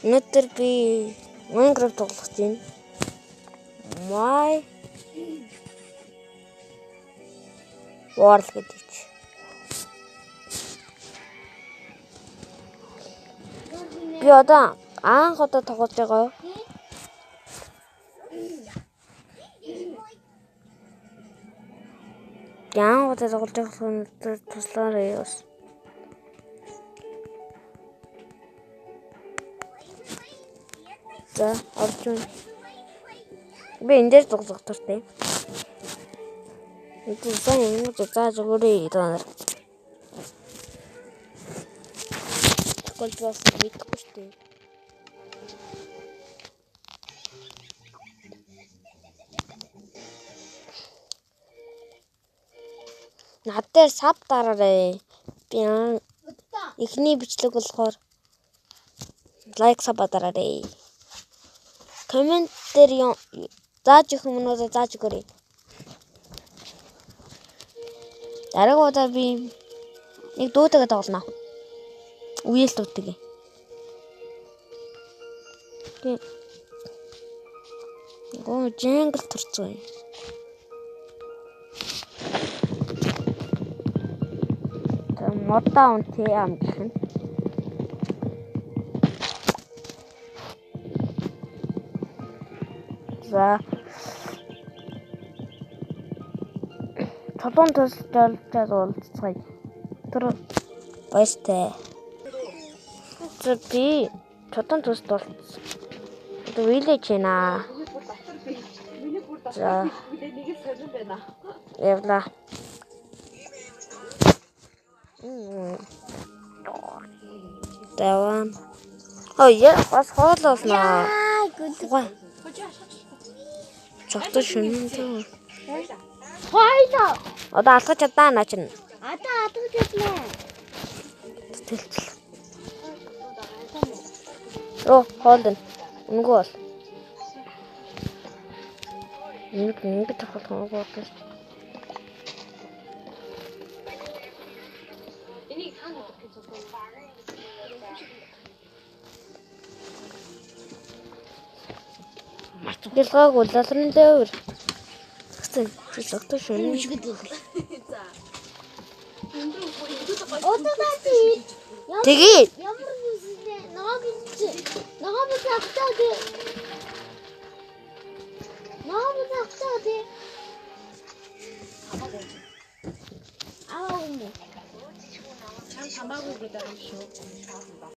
Өнөөдөр би Minecraft тоглох чинь. My World гэдэг чи. Би одоо анх удаа тоглож байгаа. Яан удаа тоглож байгаа туслаарай яас. За, орж байна. Би энэ дээр тоглох туфтаа. Это сайн юм уу? За зөвөрөө ирээ. Колбас мэдгүй шүү дээ. Надад саб дараарай. Би эхний бичлэг болохоор лайк саб дараарай. Коммент дээр зааж их юмнуудаа зааж өгөөрэй. Дараагийн удаа би нэг дуудаагаа тоглоно. Үеэл дуудаагаа. Гоо джангл турцгаа. Модаа унтээ ам гэх нь. За. Толон тусдалтай уулзцай. Тэр баяртай. Би толон тусд уулз. Одоо village наа. За. Явла. Даван. Я бас хоололно. Чогтол шүнэн. Хойлоо. Одоо алгаж чадаа наа чинь. Одоо алгаж чаднаа. Тэлцэл. Хоолно. Үнгөө бол. Ингэ тохиолдох юм. Энийг хаана өгөх гэж байна? Матгалгааг улаалрын дээр. Тэгсэн. Зөвхөн шөнө шиг дээ. За. Тэгээ. Ямар үстэй нагаан тагтаагүй. Аа. Чам хамаагүй гэдэг юм шүү.